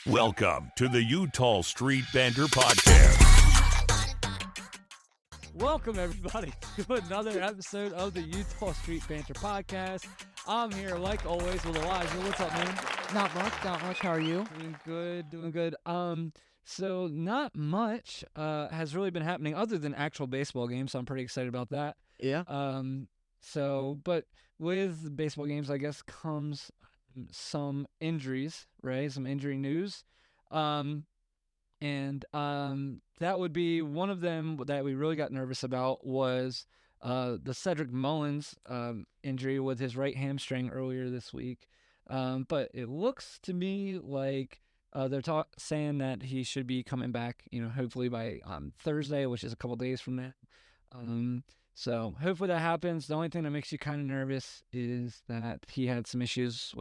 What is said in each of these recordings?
Welcome to the Utah Street Banter Podcast. Welcome, everybody, to another episode of the Utah Street Banter Podcast. I'm here, like always, with Elijah. What's up, man? Not much. How are you? Doing good. So not much has really been happening other than actual baseball games, so I'm pretty excited about that. Yeah. But with baseball games, I guess, comes some injuries, right? Some injury news. That would be one of them that we really got nervous about was the Cedric Mullins injury with his right hamstring earlier this week. But it looks to me like they're saying that he should be coming back, hopefully by Thursday, which is a couple days from now. So hopefully that happens. The only thing that makes you kind of nervous is that he had some issues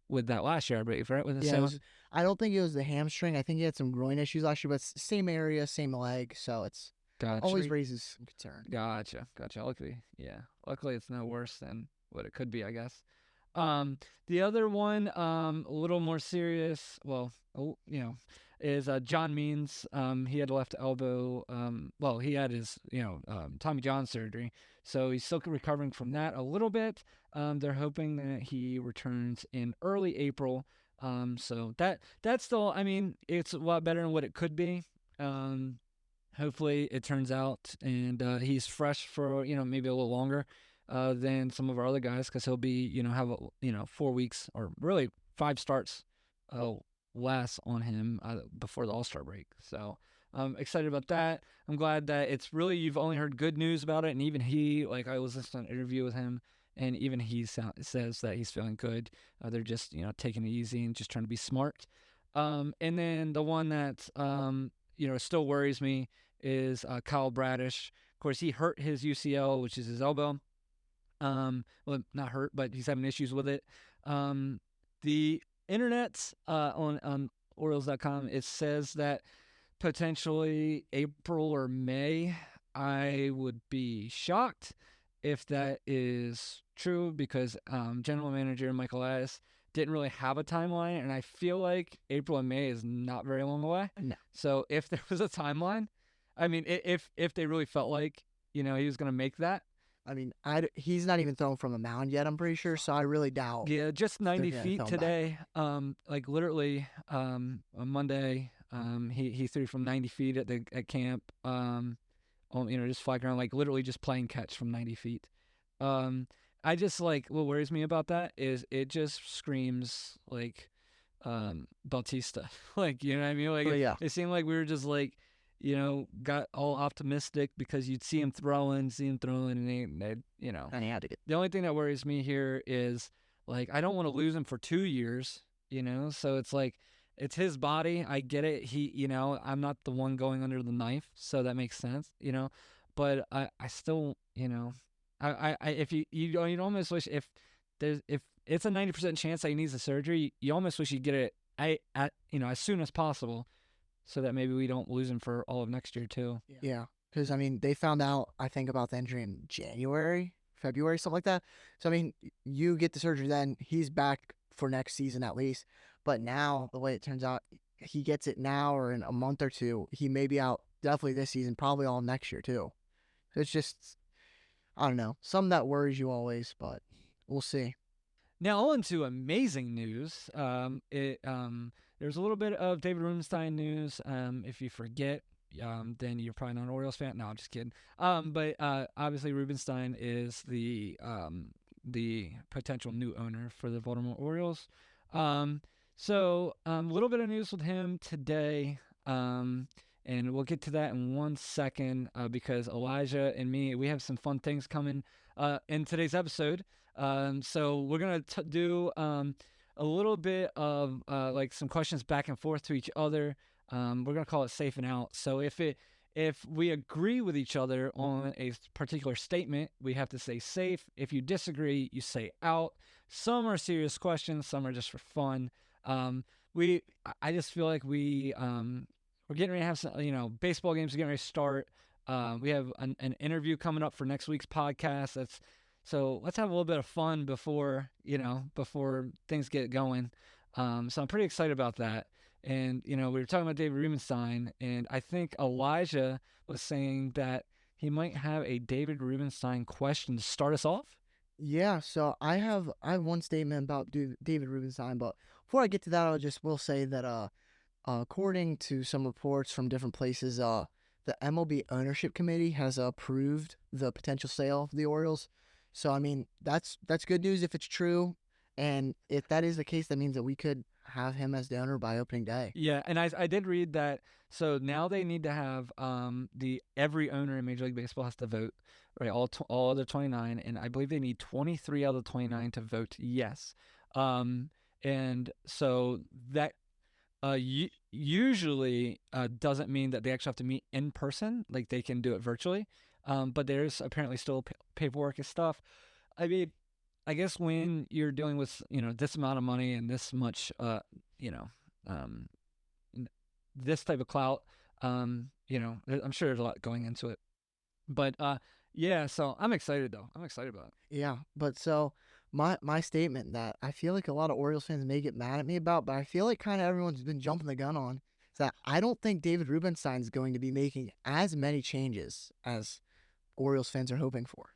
with that last year, I believe, right? With his I don't think it was the hamstring. I think he had some groin issues last year, but it's same area, same leg, so it's always raises some concern. Gotcha. Luckily it's no worse than what it could be, I guess. The other one, a little more serious, is John Means. He had left elbow. He had his, Tommy John surgery, so he's still recovering from that a little bit. They're hoping that he returns in early April. So that's still, it's a lot better than what it could be. Hopefully it turns out and he's fresh for, maybe a little longer than some of our other guys, because he'll be, have 4 weeks or really 5 starts less on him before the All-Star break. So I'm excited about that. I'm glad that it's really, you've only heard good news about it, and even he, like, I was listening to an interview with him, and even he says that he's feeling good. They're just, taking it easy and just trying to be smart. And then the one that, still worries me is Kyle Bradish. Of course, he hurt his UCL, which is his elbow. Well, not hurt, but he's having issues with it. The internet on Orioles.com, it says that potentially April or May. I would be shocked if that is true, because general manager Michael Elias didn't really have a timeline, and I feel like April and May is not very long away. No. So if there was a timeline, if they really felt like, he was going to make that. He's not even thrown from the mound yet, I'm pretty sure, so I really doubt. Yeah, just 90 feet today. Literally on Monday, he threw from 90 feet at camp. Just flying around, literally just playing catch from 90 feet. I just, what worries me about that is it just screams Bautista. You know what I mean? Yeah. It seemed like we were just got all optimistic because you'd see him throwing, and they And he had to get. The only thing that worries me here is, I don't want to lose him for 2 years, so it's his body. I get it. He, I'm not the one going under the knife, so that makes sense, but I still, if you almost wish if it's a 90% chance that he needs the surgery, you almost wish you get it as soon as possible, so that maybe we don't lose him for all of next year too. Yeah, because they found out, I think, about the injury in January, February, something like that. So you get the surgery then, he's back for next season at least. But now the way it turns out, he gets it now or in a month or two, he may be out definitely this season, probably all next year too. It's just, I don't know, something that worries you always, but we'll see. Now on to amazing news. There's a little bit of David Rubenstein news. If you forget, then you're probably not an Orioles fan. No, I'm just kidding. But obviously Rubenstein is the potential new owner for the Baltimore Orioles. So a little bit of news with him today. And we'll get to that in 1 second, because Elijah and me, we have some fun things coming in today's episode. So we're going to do a little bit of some questions back and forth to each other. We're going to call it safe and out. So if we agree with each other on a particular statement, we have to say safe. If you disagree, you say out. Some are serious questions, some are just for fun. I just feel like we're getting ready to have some, baseball games are getting ready to start. We have an interview coming up for next week's podcast. So let's have a little bit of fun before things get going. So I'm pretty excited about that. And we were talking about David Rubenstein, and I think Elijah was saying that he might have a David Rubenstein question to start us off. Yeah, so I have one statement about David Rubenstein, but before I get to that, will say that according to some reports from different places, the MLB ownership committee has approved the potential sale of the Orioles. So I mean, that's good news if it's true, and if that is the case, that means that we could have him as the owner by opening day. Yeah, and I did read that. So now they need to have the every owner in Major League Baseball has to vote, right? All other 29, and I believe they need 23 out of the 29 to vote yes. And so that usually doesn't mean that they actually have to meet in person. Like they can do it virtually. But there's apparently still paperwork and stuff. I mean, I guess when you're dealing with this amount of money and this much you know um, this type of clout, I'm sure there's a lot going into it. But yeah, so I'm excited though. I'm excited about it. Yeah, but so my statement that I feel like a lot of Orioles fans may get mad at me about, but I feel like kind of everyone's been jumping the gun on, is that I don't think David Rubenstein's going to be making as many changes as Orioles fans are hoping for.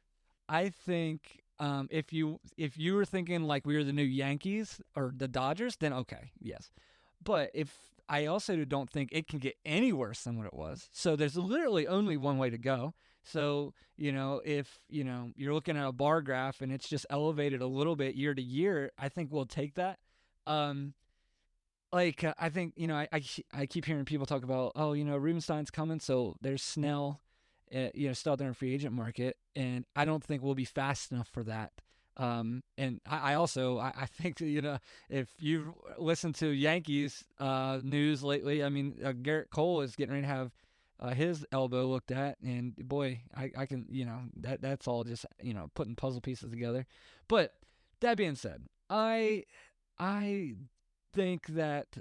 I think if you were thinking like we were the new Yankees or the Dodgers, then okay, yes. But if I also don't think it can get any worse than what it was. So there's literally only one way to go. So, if, you're looking at a bar graph and it's just elevated a little bit year to year, I think we'll take that. I think, I keep hearing people talk about, oh, Rubenstein's coming. So there's Snell, still out there in free agent market. And I don't think we'll be fast enough for that. And I also think if you've listened to Yankees news lately, I mean Garrett Cole is getting ready to have his elbow looked at, and boy, I can that's all just putting puzzle pieces together. But that being said, I think that,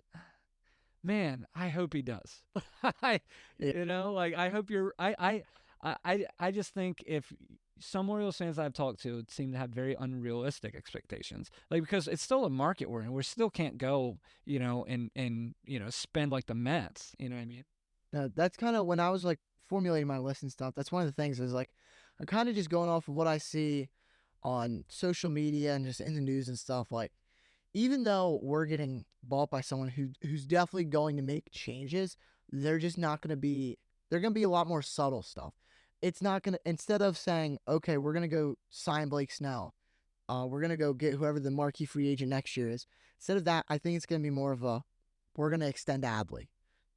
man, I hope he does. I hope you're I just think if some Orioles fans I've talked to seem to have very unrealistic expectations, like because it's still a market we're in. We still can't go, and spend like the Mets. You know what I mean? That's kind of when I was like formulating my list and stuff. That's one of the things is like I'm kind of just going off of what I see on social media and just in the news and stuff. Like even though we're getting bought by someone who's definitely going to make changes, they're just not going to be. They're going to be a lot more subtle stuff. It's not going to, instead of saying, okay, we're going to go sign Blake Snell, we're going to go get whoever the marquee free agent next year is. Instead of that, I think it's going to be more of we're going to extend Adley.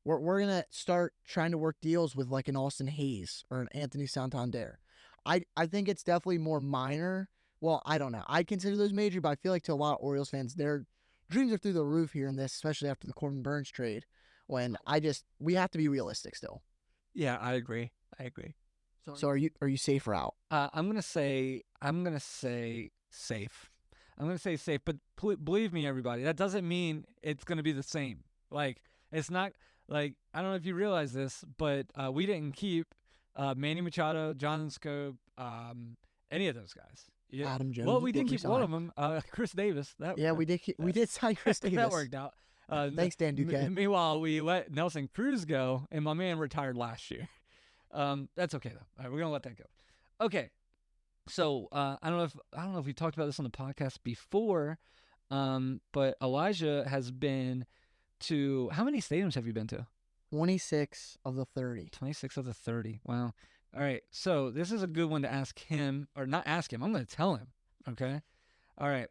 We're going to start trying to work deals with like an Austin Hayes or an Anthony Santander. I think it's definitely more minor. Well, I don't know. I consider those major, but I feel like to a lot of Orioles fans, their dreams are through the roof here in this, especially after the Corbin Burns trade, when we have to be realistic still. Yeah, I agree. So are you safe or out? I'm gonna say safe. I'm gonna say safe, but believe me, everybody, that doesn't mean it's gonna be the same. Like it's not like I don't know if you realize this, but we didn't keep Manny Machado, Jonathan Scope, any of those guys. Yeah. Adam Jones. Well, we did keep one of them, Chris Davis. We did sign Chris Davis. That worked out. Thanks, Dan Duquette. Meanwhile, we let Nelson Cruz go, and my man retired last year. That's okay though. All right, we're gonna let that go. Okay, so I don't know if we talked about this on the podcast before, but Elijah has been to how many stadiums have you been to? 26 of the 30. 26 of the 30. Wow. All right, so this is a good one to ask him, or not ask him. I'm gonna tell him. Okay. All right.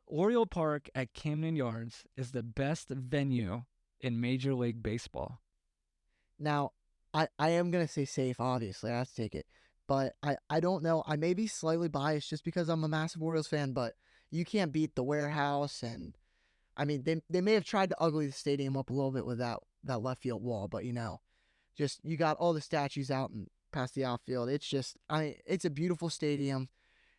Oriole Park at Camden Yards is the best venue in Major League Baseball. Now, I am going to say safe, obviously. I have to take it. But I don't know. I may be slightly biased just because I'm a massive Orioles fan, but you can't beat the warehouse. And, I mean, they may have tried to ugly the stadium up a little bit with that left field wall, but, just you got all the statues out and past the outfield. It's just, it's a beautiful stadium.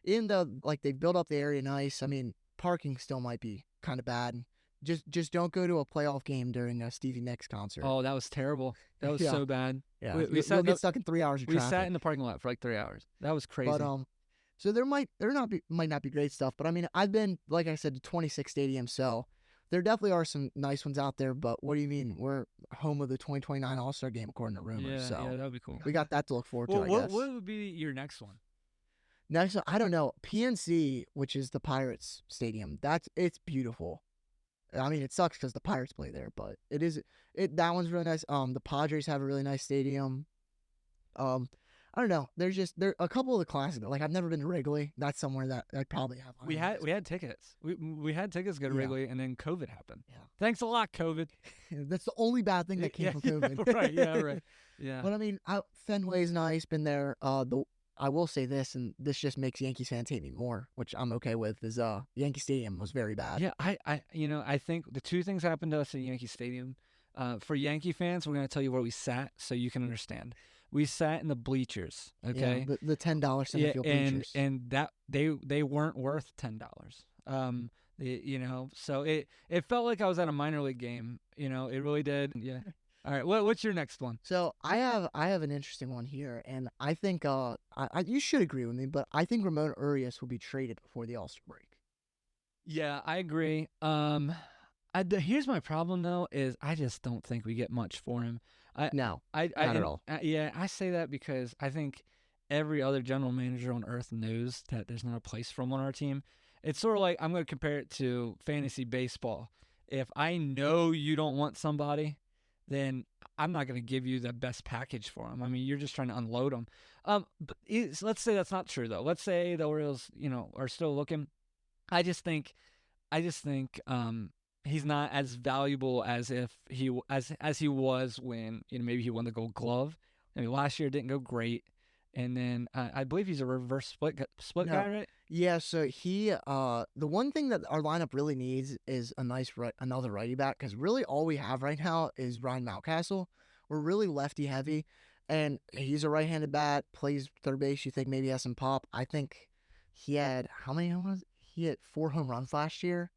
Even though, like, they built up the area nice, I mean, parking still might be kind of bad. Just don't go to a playoff game during a Stevie Nicks concert. Oh, that was terrible. That was so bad. Yeah, you'll get stuck in 3 hours of traffic. We sat in the parking lot for like 3 hours. That was crazy. But so there might not be great stuff. But I mean, I've been, like I said, to 26 stadiums. So there definitely are some nice ones out there. But what do you mean? We're home of the 2029 All-Star Game according to rumors. Yeah, So that would be cool. we got that to look forward to. Well, I what guess. would be your next one? Next, I don't know. PNC, which is the Pirates Stadium. It's beautiful. I mean, it sucks because the Pirates play there, but that one's really nice. The Padres have a really nice stadium. I don't know. There a couple of the classics. Like I've never been to Wrigley. That's somewhere that I probably have. We had tickets. We had tickets to go to Yeah. Wrigley, and then COVID happened. Yeah. Thanks a lot, COVID. That's the only bad thing that came from COVID. Right. Yeah. Right. Yeah. But I mean, Fenway's nice. Been there. I will say this, and this just makes Yankees fans hate me more, which I'm okay with. Is Yankee Stadium was very bad. Yeah. I think the two things happened to us at Yankee Stadium. For Yankee fans, we're gonna tell you where we sat so you can understand. We sat in the bleachers. Okay. Yeah, the $10 center field bleachers. and that they weren't worth $10. So it felt like I was at a minor league game. It really did. Yeah. All right. What's your next one? So I have an interesting one here, and I think you should agree with me, but I think Ramon Urias will be traded before the All-Star break. Yeah, I agree. Here's my problem though: is I just don't think we get much for him. Not at all. Yeah, I say that because I think every other general manager on earth knows that there's not a place for him on our team. It's sort of like I'm going to compare it to fantasy baseball. If I know you don't want somebody, then I'm not going to give you the best package for him. I mean, you're just trying to unload him. But let's say that's not true though. Let's say the Orioles, are still looking. I just think he's not as valuable as if he was when maybe he won the Gold Glove. I mean, last year didn't go great, and then I believe he's a reverse split guy, right? Yeah. So he the one thing that our lineup really needs is another righty bat, because really all we have right now is Ryan Mountcastle. We're really lefty heavy, and he's a right-handed bat, plays third base. You think maybe he has some pop? I think he had how many home runs? He hit 4 home runs last year.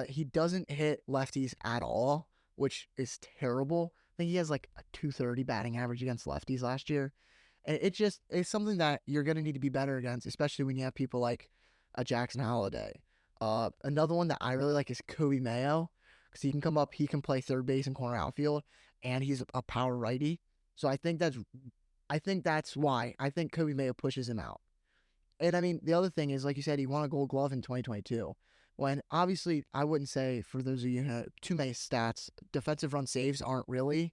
He doesn't hit lefties at all, which is terrible. I think he has like a 230 batting average against lefties last year. And it's something that you're going to need to be better against, especially when you have people like Jackson Holliday. Another one that I really like is Kobe Mayo, because he can come up, he can play third base and corner outfield, and he's a power righty. So I think that's why I think Kobe Mayo pushes him out. And I mean, the other thing is, like you said, he won a Gold Glove in 2022. When obviously, I wouldn't say, for those of you who know too many stats, defensive run saves aren't really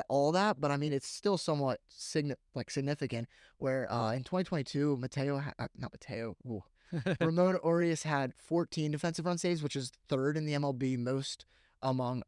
all that, but I mean, it's still somewhat significant. Where in 2022, Ramon Urias had 14 defensive run saves, which is third in the MLB, most among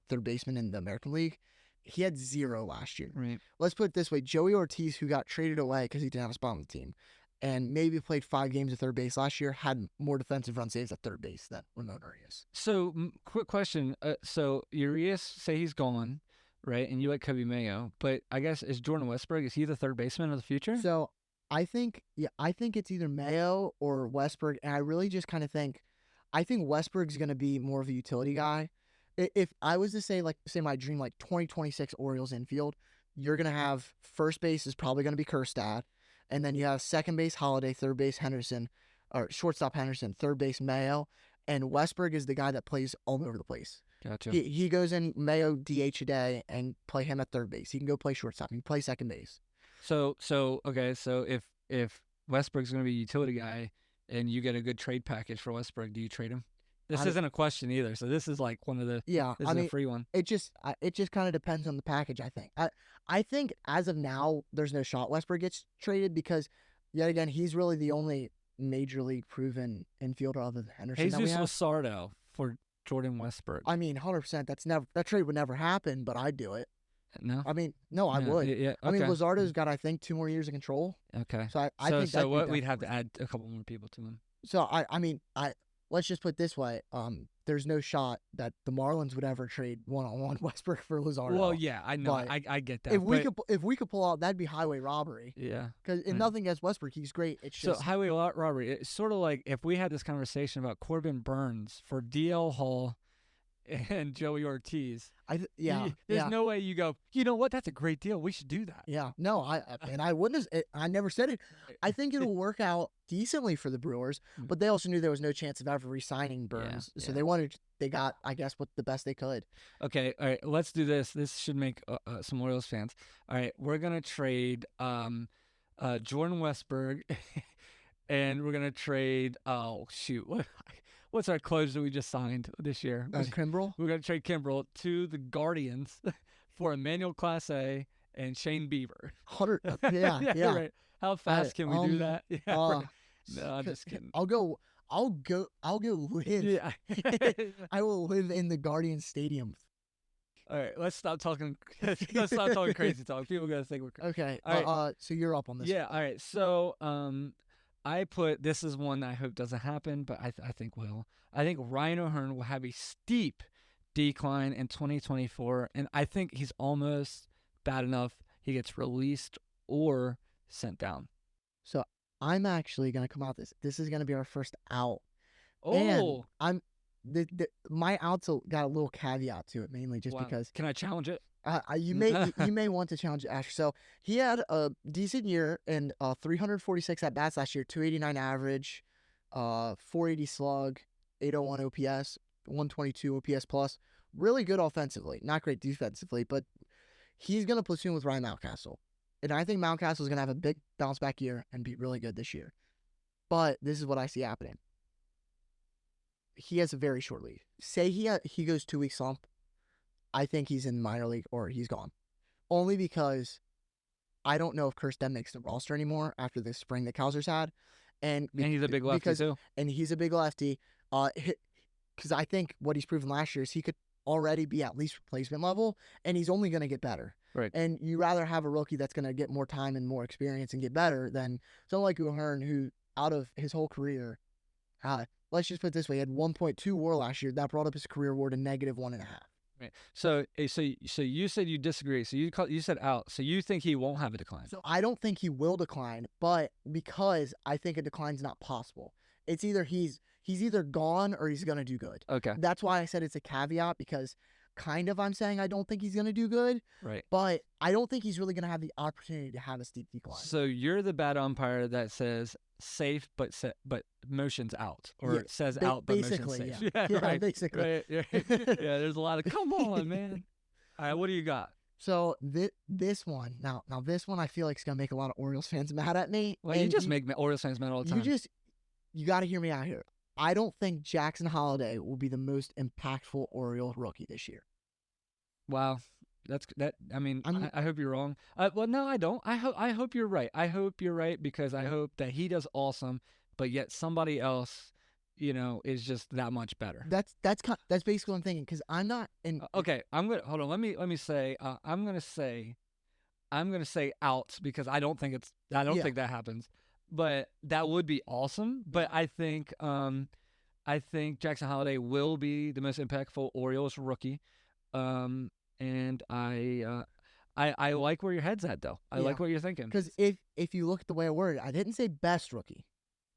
third basemen in the American League. He had 0 last year. Right. Let's put it this way: Joey Ortiz, who got traded away because he didn't have a spot on the team, and maybe played 5 games at third base last year, had more defensive run saves at third base than Ramon Urias. So, quick question. So Urias, say he's gone, right? And you like Kobe Mayo, but I guess is Jordan Westbrook, is he the third baseman of the future? So I think it's either Mayo or Westbrook, and I really just kind of think Westbrook's going to be more of a utility guy. If I was to say my dream 2026 Orioles infield, you're going to have first base is probably going to be Kerstad. And then you have second base Holiday, third base Henderson, or shortstop Henderson, third base Mayo, and Westbrook is the guy that plays all over the place. Gotcha. He goes in Mayo DH a day and play him at third base. He can go play shortstop. He can play second base. So okay. So if Westbrook's going to be a utility guy and you get a good trade package for Westbrook, do you trade him? This isn't a question either. So this is like one of the a free one. It just kind of depends on the package. I think as of now, there's no shot Westbrook gets traded, because yet again, he's really the only major league proven infielder other than Henderson. Jesus Luzardo for Jordan Westbrook. I mean, 100%. That trade would never happen, but I'd do it. No. I mean, no, I would. Yeah, okay. I mean, Luzardo's got 2 more years of control. Okay. So I think that we'd have to add a couple more people to him. So let's just put it this way. There's no shot that the Marlins would ever trade one-on-one Westbrook for Luzardo. Well, yeah, I know. I get that. If we could pull out, that'd be highway robbery. Yeah. Because nothing against Westbrook, he's great. It's just highway robbery. It's sort of like if we had this conversation about Corbin Burns for DL Hall and Joey Ortiz. Yeah, There's yeah. no way you go, you know what? That's a great deal. We should do that. Yeah, no, and I wouldn't. I never said it. I think it'll work out decently for the Brewers, but they also knew there was no chance of ever re-signing Burns, so they got, I guess, what the best they could. Okay, all right. Let's do this. This should make some Orioles fans. All right, we're gonna trade Jordan Westberg, and we're gonna trade. Oh shoot, what's our closer that we just signed this year? Kimbrel, We're gonna trade Kimbrel to the Guardians for Emmanuel Clase and Shane Bieber. 100. Yeah. Right. How fast can we do that? Yeah. Uh, No, I'm just kidding. I'll go live. Yeah. I will live in the Guardian Stadium. All right, let's stop talking. Let's stop talking crazy talk. People gotta think we're crazy. Okay. All right. So you're up on this. Yeah. All right. So, I put this is one that I hope doesn't happen, but I think will. I think Ryan O'Hearn will have a steep decline in 2024, and I think he's almost bad enough he gets released or sent down. So I'm actually gonna come out this. This is gonna be our first out. Oh, And I'm my outs got a little caveat to it, mainly just wow. because Can I challenge it? you may want to challenge Asher. So he had a decent year and 346 at bats last year, 289 average, 480 slug, 801 OPS, 122 OPS plus. Really good offensively, not great defensively, but he's gonna platoon with Ryan Mountcastle, and I think Mountcastle is gonna have a big bounce back year and be really good this year. But this is what I see happening. He has a very short lead. Say he goes 2 week slump, I think he's in minor league or he's gone. Only because I don't know if Kirsten makes the roster anymore after the spring that Kowser's had. And he's a big lefty too. And he's a big lefty. Because I think what he's proven last year is he could already be at least replacement level, and he's only going to get better. Right. And you rather have a rookie that's going to get more time and more experience and get better than someone like O'Hearn, who out of his whole career, let's just put it this way, he had 1.2 WAR last year. That brought up his career WAR to -1.5. Right. So you said you disagree. So you said out. So you think he won't have a decline? So I don't think he will decline, but because I think a decline's not possible. It's either he's either gone or he's gonna do good. Okay. That's why I said it's a caveat, because kind of I'm saying I don't think he's gonna do good. Right. But I don't think he's really gonna have the opportunity to have a steep decline. So you're the bad umpire that says safe but motion's out, or says out but motion's safe. Yeah, right. Basically. Right. Yeah. There's a lot of come on, man. All right, what do you got? So this one now this one I feel like is gonna make a lot of Orioles fans mad at me. Well, you just make Orioles fans mad all the time. You got to hear me out here. I don't think Jackson Holliday will be the most impactful Oriole rookie this year. Wow. I mean, I hope you're wrong. Well, no, I don't. I hope you're right. I hope you're right, because I hope that he does awesome, but yet somebody else, is just that much better. That's basically what I'm thinking, because I'm not in. Okay, hold on. Let me say. I'm gonna say out, because I don't think think that happens. But that would be awesome. But I think Jackson Holliday will be the most impactful Orioles rookie. And I like where your head's at, though. I like what you're thinking. Because if you look at the way I worded, I didn't say best rookie.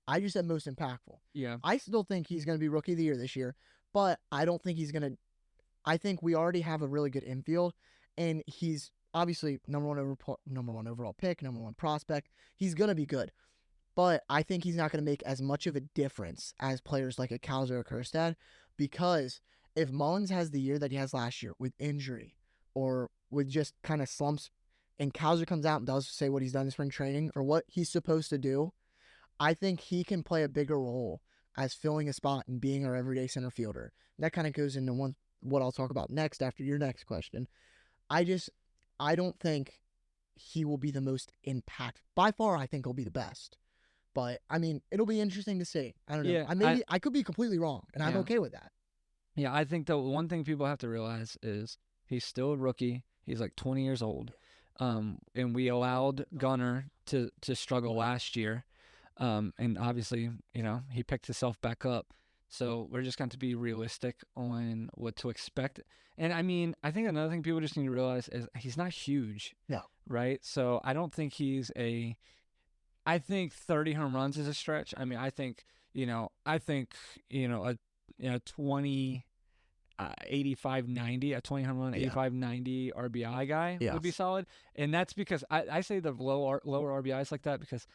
I just said most impactful. Yeah. I still think he's going to be rookie of the year this year, but I don't think he's going to. I think we already have a really good infield, and he's obviously number one overall pick, number one prospect. He's going to be good. But I think he's not going to make as much of a difference as players like a Kowser or Kjerstad, because if Mullins has the year that he has last year with injury or with just kind of slumps, and Kowser comes out and does say what he's done in spring training or what he's supposed to do, I think he can play a bigger role as filling a spot and being our everyday center fielder. That kind of goes into what I'll talk about next after your next question. I don't think he will be the most impactful. By far, I think he'll be the best. But, I mean, it'll be interesting to see. I don't know. Yeah, I could be completely wrong, and I'm okay with that. Yeah, I think the one thing people have to realize is he's still a rookie. He's like 20 years old. And we allowed Gunnar to struggle last year. And obviously, he picked himself back up. So we're just going to be realistic on what to expect. And, I mean, I think another thing people just need to realize is he's not huge. No. Right? So I don't think I think 30 home runs is a stretch. I mean, I think a 20 85-90, a 20 home run, Yeah. 85-90 RBI guy would be Yes. solid. And that's because I say the lower RBIs like that because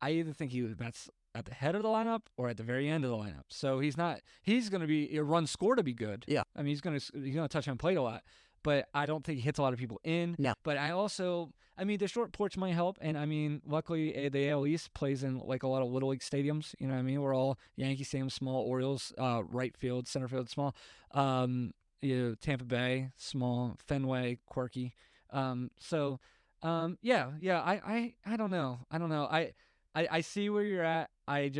I either think he bats at the head of the lineup or at the very end of the lineup. So he's going to be a run score to be good. Yeah. I mean, he's going to touch on plate a lot, but I don't think he hits a lot of people in. No. But I mean, the short porch might help. And I mean, luckily the AL East plays in like a lot of little league stadiums. You know what I mean? We're all Yankee Stadium small, Orioles, right field, center field small. Tampa Bay, small, Fenway, quirky. I don't know. I see where you're at. I'm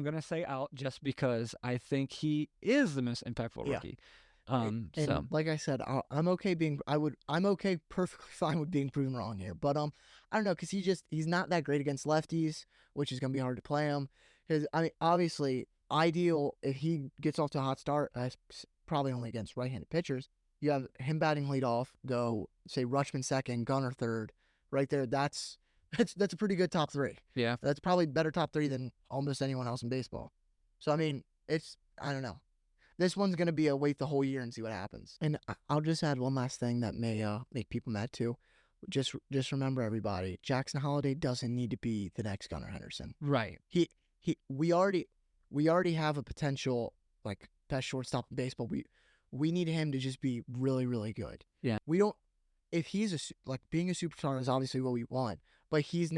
gonna say out just because I think he is the most impactful Yeah. rookie. And So like I said, I'm okay perfectly fine with being proven wrong here. But I don't know, because he's not that great against lefties, which is gonna be hard to play him. Because I mean, obviously, ideal if he gets off to a hot start, probably only against right-handed pitchers. You have him batting leadoff, go say Rutschman second, Gunnar third, right there. That's a pretty good top three. yeah, That's probably better top three than almost anyone else in baseball. So I mean, I don't know. This one's gonna be a wait the whole year and see what happens. And I'll just add one last thing that may make people mad too. Just remember, everybody, Jackson Holiday doesn't need to be the next Gunnar Henderson. right. We already have a potential like best shortstop in baseball. We need him to just be really, really good. Yeah. We don't. If he's being a superstar is obviously what we want, but his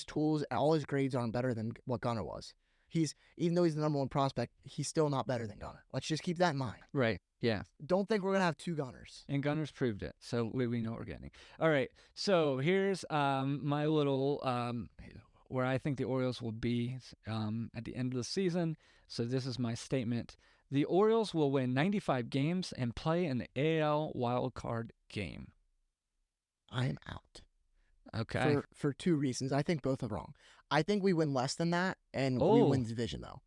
tools, all his grades aren't better than what Gunnar was. Even though he's the number one prospect, he's still not better than Gunnar. Let's just keep that in mind. Right. Yeah. Don't think we're gonna have two Gunnars. And Gunnar's proved it, so we know what we're getting. All right. So here's my little where I think the Orioles will be at the end of the season. So this is my statement. The Orioles will win 95 games and play in the AL wild card game. I am out. Okay. For two reasons. I think both are wrong. I think we win less than that, and we win the division, though.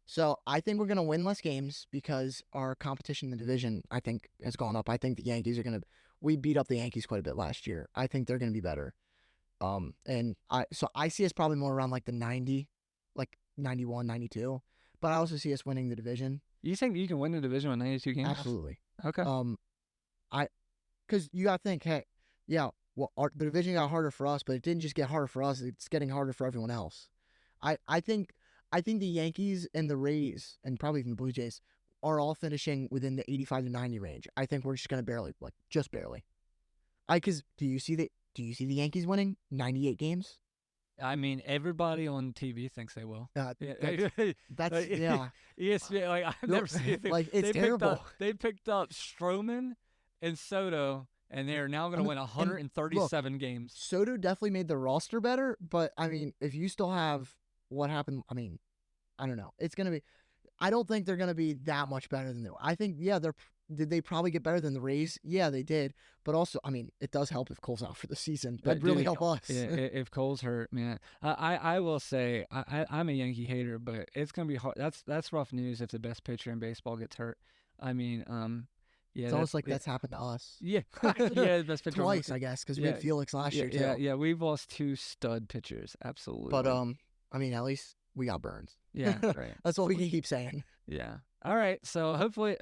So I think we're going to win less games because our competition in the division, I think, has gone up. I think the Yankees are going to – we beat up the Yankees quite a bit last year. I think they're going to be better. So I see us probably more around like the 90, like 91, 92. But I also see us winning the division. You think you can win the division with 92 games? Absolutely. Okay. Because you got to think, hey, yeah, well, the division got harder for us, but it didn't just get harder for us. It's getting harder for everyone else. I think the Yankees and the Rays and probably even the Blue Jays are all finishing within the 85 to 90 range. I think we're just gonna just barely. Because do you see the Yankees winning 98 games? I mean, everybody on TV thinks they will. That's yeah. ESPN, like I've never seen anything. Like it's terrible. They picked up Stroman and Soto, and they are now going to win 137 games. Soto definitely made the roster better, but I mean, if you still have what happened, I mean, I don't know. It's going to be. I don't think they're going to be that much better than they were. I think, did they probably get better than the Rays? Yeah, they did. But also, I mean, it does help if Cole's out for the season. That'd really help us. Yeah, if Cole's hurt, man. I will say, I'm a Yankee hater, but it's going to be hard. That's rough news if the best pitcher in baseball gets hurt. I mean, yeah. It's almost like that's happened to us. Yeah. Yeah, the best pitcher. Twice, I guess, because we had Felix last year, too. Yeah, we've lost two stud pitchers. Absolutely. But, I mean, at least we got Burns. Yeah, right. That's what we can keep saying. Yeah. All right. So hopefully,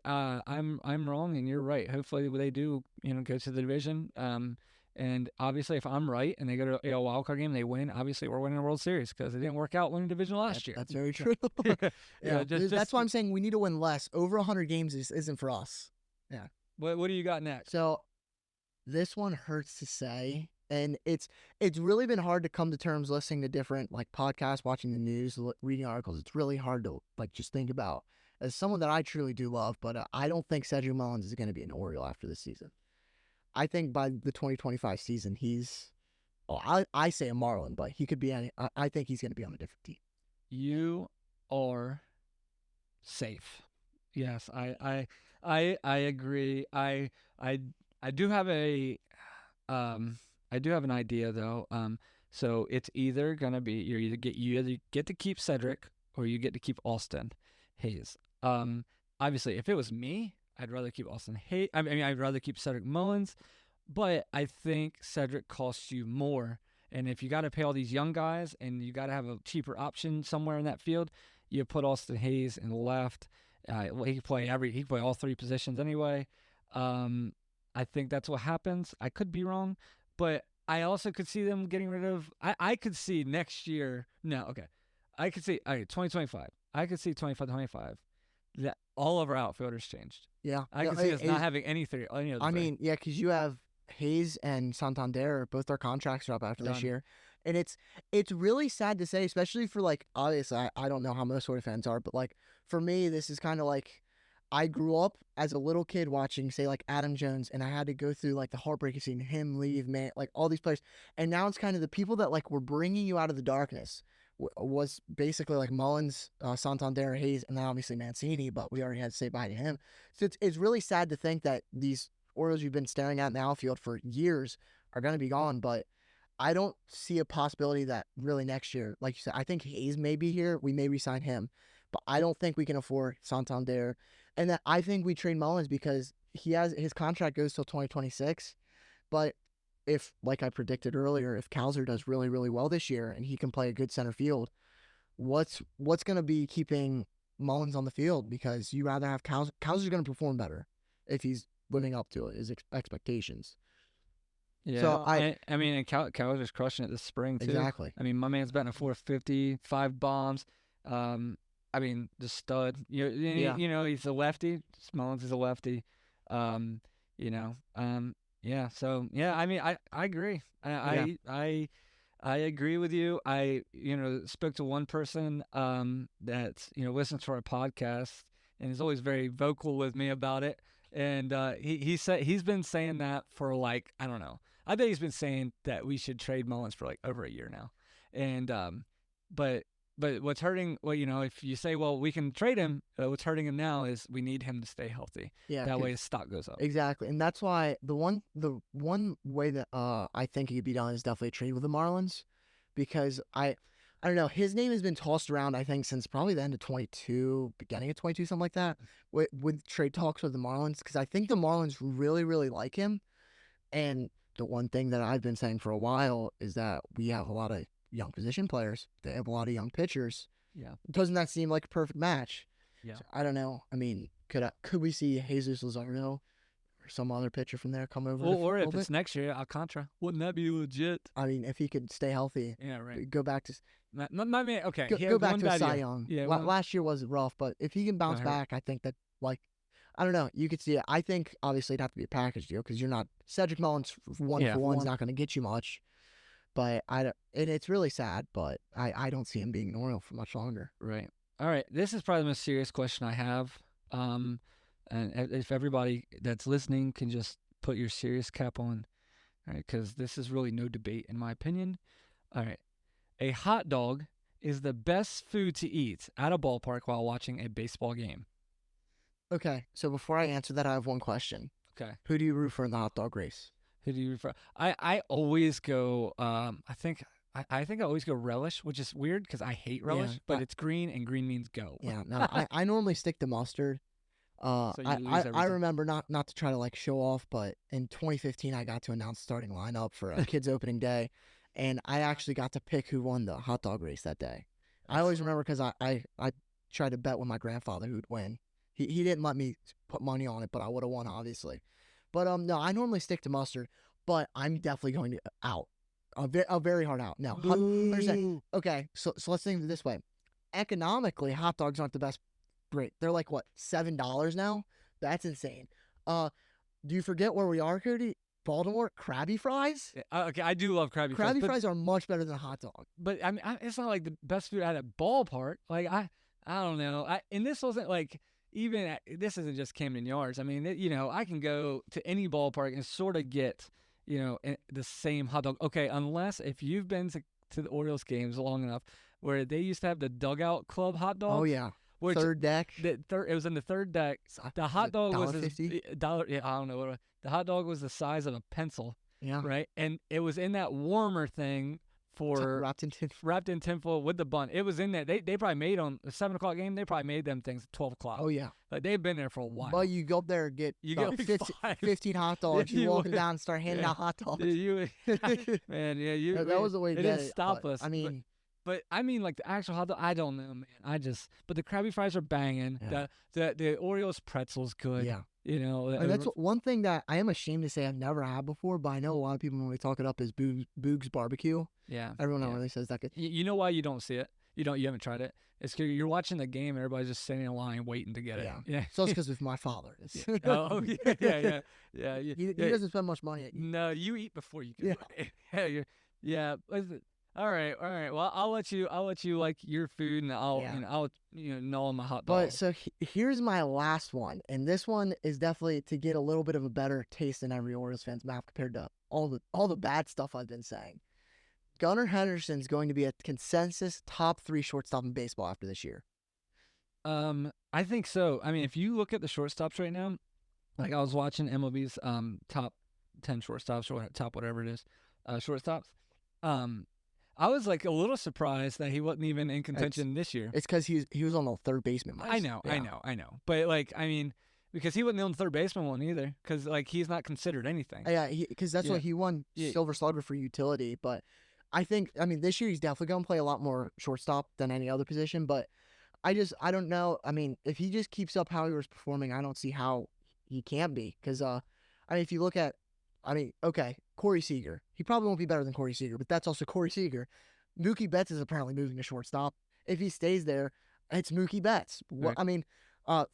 I'm wrong and you're right. Hopefully they do, go to the division. And obviously, if I'm right and they go to a wild card game, they win. Obviously, we're winning the World Series because they didn't work out winning division last year. That's very true. Yeah. That's why I'm saying we need to win less. Over 100 games isn't for us. Yeah. What do you got next? So, this one hurts to say. And it's really been hard to come to terms listening to different podcasts, watching the news, reading articles. It's really hard to just think about as someone that I truly do love. But I don't think Cedric Mullins is going to be an Oriole after this season. I think by the 2025 season, I say a Marlin, but he could be I think he's going to be on a different team. You are safe. Yes, I agree. I do have I do have an idea though. So it's either gonna be you either get to keep Cedric or you get to keep Austin Hayes. Obviously, if it was me, I'd rather keep Austin Hayes. I mean, I'd rather keep Cedric Mullins, but I think Cedric costs you more. And if you got to pay all these young guys and you got to have a cheaper option somewhere in that field, you put Austin Hayes in the left. Well, he could play all three positions anyway. I think that's what happens. I could be wrong, but I also could see them getting rid of. I could see next year. No, okay. I could see 2025. I could see 25-25 that all of our outfielders changed. Yeah. I No, could see us not having any of the I three. mean, yeah, because you have Hayes and Santander, both their contracts are up after this Done. year. And it's really sad to say, especially for like, obviously, I don't know how most sort of fans are, but like for me, this is kind of like I grew up as a little kid watching, say, like Adam Jones, and I had to go through like the heartbreak of seeing him leave, man, like all these players. And now it's kind of the people that like were bringing you out of the darkness was basically like Mullins, Santander, Hayes, and then obviously Mancini, but we already had to say bye to him. So it's really sad to think that these Orioles you've been staring at in the outfield for years are going to be gone, but I don't see a possibility that really next year, like you said, I think Hayes may be here. We may resign him, but I don't think we can afford Santander. And that I think we trade Mullins because his contract goes till 2026. But if, like I predicted earlier, if Kowser does really, really well this year and he can play a good center field, what's going to be keeping Mullins on the field? Because you rather have Kowser. Kowser's going to perform better if he's living up to his expectations. Yeah, so I mean, and Kowser's crushing it this spring too. Exactly. I mean, my man's batting a 450, 5 bombs. I mean, the stud. You know, he's a lefty. Mullins is a lefty. You know, yeah. So yeah, I mean, I agree. I agree with you. I spoke to one person that listens to our podcast and is always very vocal with me about it. And he said he's been saying that for like, I don't know. I bet he's been saying that we should trade Mullins for like over a year now. And but what's hurting? Well, if you say, well, we can trade him, what's hurting him now is we need him to stay healthy. Yeah, that way his stock goes up. Exactly, and that's why the one way that I think it could be done is definitely a trade with the Marlins, because I don't know, his name has been tossed around I think since probably the end of 22, beginning of 22, something like that, with trade talks with the Marlins, because I think the Marlins really, really like him. And the one thing that I've been saying for a while is that we have a lot of young position players. They have a lot of young pitchers. Yeah. Doesn't that seem like a perfect match? Yeah. So, I don't know. I mean, could we see Jesus Luzardo or some other pitcher from there come over? Or if it's next year, Alcantara, wouldn't that be legit? I mean, if he could stay healthy. Yeah, right. Go back to my man. Okay, go back to Cy Young. Yeah, last year was rough, but if he can bounce back, I think that I don't know. You could see it. I think obviously it'd have to be a package deal because you're not Cedric Mullins one for one's not going to get you much. But it's really sad. But I don't see him being an Oriole for much longer. Right. All right. This is probably the most serious question I have. And if everybody that's listening can just put your serious cap on, all right, because this is really no debate in my opinion. All right. A hot dog is the best food to eat at a ballpark while watching a baseball game. Okay, so before I answer that, I have one question. Okay. Who do you root for in the hot dog race? Who do you root for? I always go, I think I always go relish, which is weird because I hate relish, but it's green and green means go. Yeah, no, I normally stick to mustard. So you lose everything. I remember not to try to like show off, but in 2015 I got to announce starting lineup for a kids opening day, and I actually got to pick who won the hot dog race that day. I always remember because I tried to bet with my grandfather who'd win. He didn't let me put money on it, but I would have won obviously. But no, I normally stick to mustard, but I'm definitely going to out a very hard out. Now, 100%. Okay, so let's think of it this way. Economically, hot dogs aren't the best. Great, they're like what, $7 now? That's insane. Do you forget where we are, Cody? Baltimore, Krabby Fries? Yeah, okay, I do love Krabby Fries. Krabby Fries are much better than a hot dog. But I mean, it's not like the best food at a ballpark. Like I don't know. And this wasn't like this isn't just Camden Yards. I mean, I can go to any ballpark and sort of get, the same hot dog. Okay, unless if you've been to the Orioles games long enough, where they used to have the dugout club hot dogs. Oh yeah. Third deck. It was in the third deck. The hot dog was $1.50? Yeah, I don't know what the hot dog was the size of a pencil. Yeah. Right, and it was in that warmer thing wrapped in tinfoil with the bun. It was in there. They probably made on the 7 o'clock game. They probably made them things at 12 o'clock. Oh yeah. Like they've been there for a while. But you go up there and get 15 hot dogs. You walk down and start handing out hot dogs. Man, yeah, that was the way. It didn't stop us. I mean, But I mean, like the actual hot dog, I don't know, man. But the Krabby Fries are banging. Yeah. The Oreos pretzel's good. Yeah. You know, And that's one thing that I am ashamed to say I've never had before, but I know a lot of people when we talk it up is Boog's Barbecue. yeah. Everyone yeah. really says that good. You know why you don't see it? You haven't tried it. It's 'cause you're watching the game. And everybody's just sitting in line waiting to get it. Yeah. So it's because of my father. Oh yeah. He doesn't spend much money at you. No, you eat before you can. Yeah. Yeah. All right. Well, I'll let you like your food, and I'll gnaw on my hot dog. But so here's my last one, and this one is definitely to get a little bit of a better taste in every Orioles fan's mouth compared to all the bad stuff I've been saying. Gunnar Henderson's going to be a consensus top 3 shortstop in baseball after this year. I think so. I mean, if you look at the shortstops right now, like I was watching MLB's top 10 shortstops or top whatever it is, shortstops. I was like a little surprised that he wasn't even in contention this year. It's because he was on the third baseman list. I know. But like, I mean, because he wasn't on the third baseman one either, because like he's not considered anything. Yeah, because that's what he won Silver Slugger for utility. But I mean, this year he's definitely going to play a lot more shortstop than any other position. But I don't know. I mean, if he just keeps up how he was performing, I don't see how he can be. Because I mean, if you look at, okay, Corey Seager. He probably won't be better than Corey Seager, but that's also Corey Seager. Mookie Betts is apparently moving to shortstop. If he stays there, it's Mookie Betts. Right. I mean,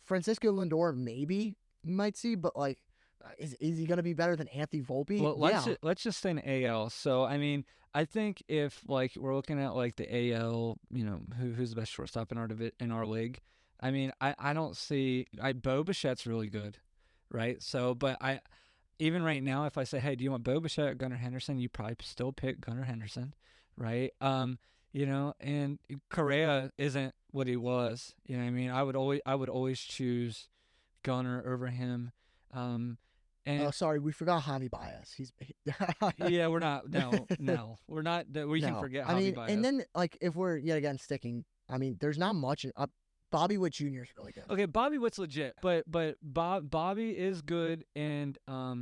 Francisco Lindor maybe you might see, but like, is he going to be better than Anthony Volpe? Well, let's just say an AL. So I mean, I think if like we're looking at like the AL, who's the best shortstop in our league. I mean, I don't see Bo Bichette's really good, right? So, but even right now, if I say, hey, do you want Bo Bichette or Gunnar Henderson? You probably still pick Gunnar Henderson, right? And Correa isn't what he was. You know what I mean? I would always choose Gunnar over him. And sorry, we forgot Javi Baez. yeah, we're not. No, we're not. We can forget Javi Baez. And then like if we're yet again sticking, I mean, there's not much. Bobby Witt Jr. is really good. Okay, Bobby Witt's legit, but Bobby is good, and I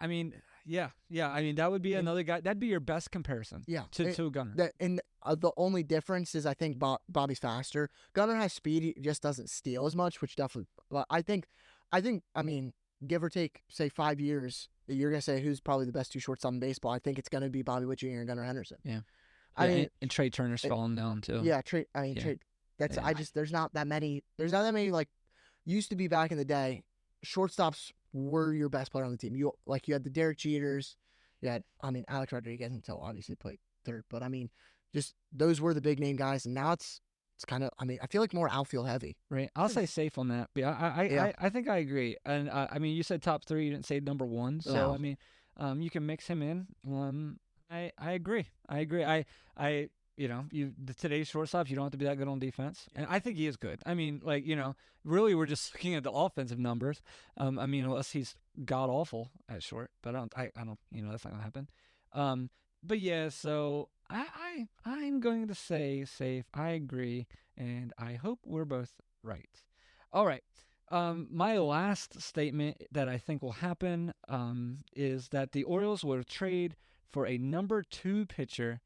mean, yeah. I mean, that would be another guy. That'd be your best comparison. Yeah, to Gunnar. The only difference is I think Bobby's faster. Gunnar has speed. He just doesn't steal as much, which definitely. But I think. I mean, give or take, say 5 years, you're gonna say who's probably the best 2 shortstop in baseball. I think it's gonna be Bobby Witt Jr. and Gunnar Henderson. Yeah. I mean, and Trey Turner's falling down too. Yeah, Trey. That's there's not that many. There's not that many like used to be back in the day. Shortstops were your best player on the team. You had the Derek Jeters. You had Alex Rodriguez until obviously played third. But I mean, just those were the big name guys, and now it's kind of. I mean, I feel like more outfield heavy. Right. I'll say safe on that. But I think I agree. And I mean, you said top 3. You didn't say number 1. So No. I mean, you can mix him in. I agree. Today's shortstops, you don't have to be that good on defense. And I think he is good. I mean, like, really we're just looking at the offensive numbers. I mean, unless he's god awful at short, but I don't, that's not gonna happen. But yeah, so I'm going to say safe. I agree, and I hope we're both right. All right. My last statement that I think will happen is that the Orioles will trade for a number 2 pitcher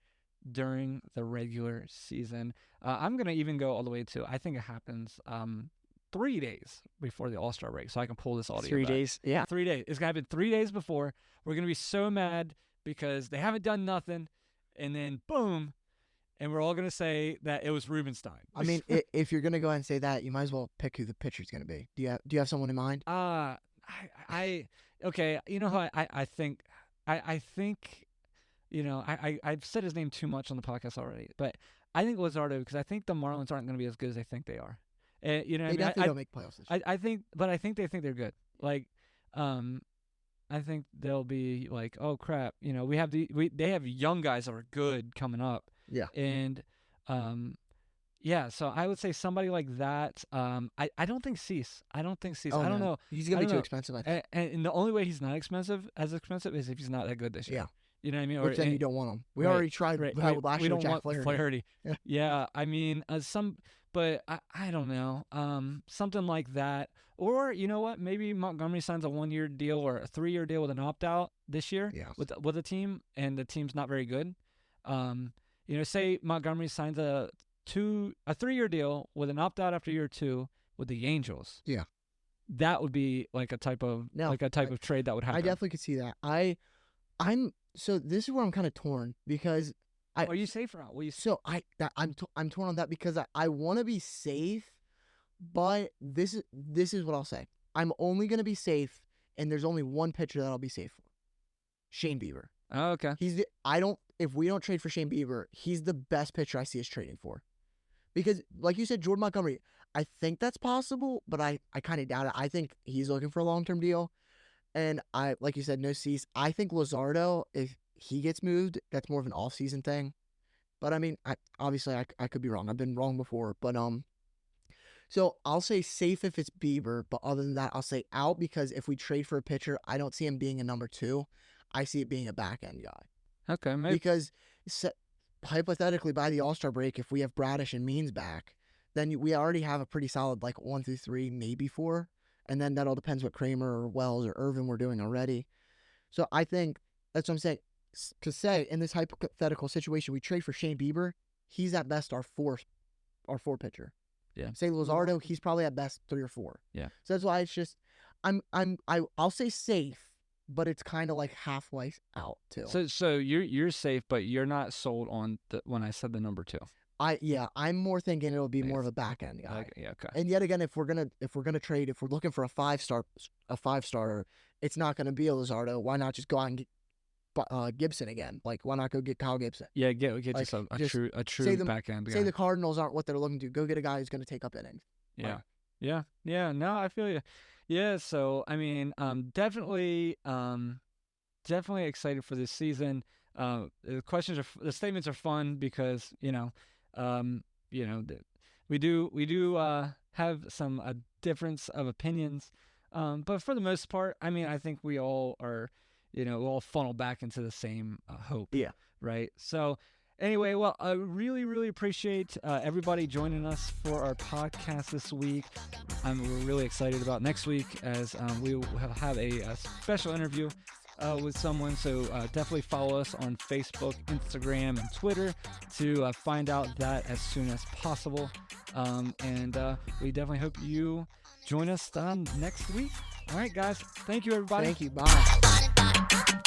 during the regular season. I'm going to even go all the way to, I think it happens 3 days before the All-Star break, so I can pull this audio 3 back. days, yeah. 3 days. It's going to happen 3 days before. We're going to be so mad because they haven't done nothing, and then boom, and we're all going to say that it was Rubenstein. I mean, if you're going to go ahead and say that, you might as well pick who the pitcher's going to be. Do you have someone in mind? Okay, you know who I think, I've said his name too much on the podcast already, but I think Luzardo, because I think the Marlins aren't going to be as good as they think they are. They definitely don't make playoffs this year. I think they think they're good. Like, I think they'll be like, oh crap, they have young guys that are good coming up. Yeah. And, so I would say somebody like that. I don't think Cease. I don't know. He's going to be too expensive, I think. And the only way he's not expensive is if he's not that good this year. Yeah. You know what I mean? Which then you don't want him. We already tried that last we year don't with Jack want Flaherty. Yeah, I mean, but I don't know. Something like that. Or, you know what? Maybe Montgomery signs a 1-year deal or a 3-year deal with an opt-out this year with a team, and the team's not very good. say Montgomery signs a 3-year deal with an opt out after year 2 with the Angels. Yeah. That would be like a type of of trade that would happen. I definitely could see that. So this is where I'm kind of torn because Are you safe or not? I'm torn on that because I want to be safe, but this is what I'll say. I'm only gonna be safe, and there's only one pitcher that I'll be safe for. Shane Bieber. Oh, okay. If we don't trade for Shane Bieber, he's the best pitcher I see us trading for. Because, like you said, Jordan Montgomery, I think that's possible, but I kind of doubt it. I think he's looking for a long-term deal. And like you said, no cease. I think Luzardo, if he gets moved, that's more of an off-season thing. But I mean, I could be wrong. I've been wrong before. But so I'll say safe if it's Bieber, but other than that, I'll say out because if we trade for a pitcher, I don't see him being a number 2. I see it being a back-end guy. Okay, maybe. Because hypothetically, by the All-Star break, if we have Bradish and Means back, then we already have a pretty solid 1 through 3, maybe 4. And then that all depends what Kramer or Wells or Irvin we're doing already. So I think that's what I'm saying. To say in this hypothetical situation, we trade for Shane Bieber, he's at best our 4 pitcher. Yeah. Say Luzardo, he's probably at best 3 or 4. Yeah. So that's why it's just I'll say safe, but it's kind of halfway out too. So you're safe, but you're not sold on when I said the number 2. I'm more thinking it'll be more of a back end guy. Okay. And yet again, if we're gonna trade, if we're looking for a 5-starter, it's not gonna be a Luzardo. Why not just go out and get Gibson again? Why not go get Kyle Gibson? Yeah, get just a true back end guy. Say the Cardinals aren't what they're looking to. Go get a guy who's gonna take up innings. Yeah. Yeah. No, I feel you. Yeah. So I mean, definitely excited for this season. The statements are fun because we do have some difference of opinions, but for the most part, I mean, I think we all are, we all funnel back into the same hope. Yeah. Right. So anyway, well, I really, really appreciate everybody joining us for our podcast this week. We're really excited about next week as we will have a special interview with someone. So definitely follow us on Facebook, Instagram, and Twitter to find out that as soon as possible. And we definitely hope you join us next week. All right, guys. Thank you, everybody. Thank you. Bye.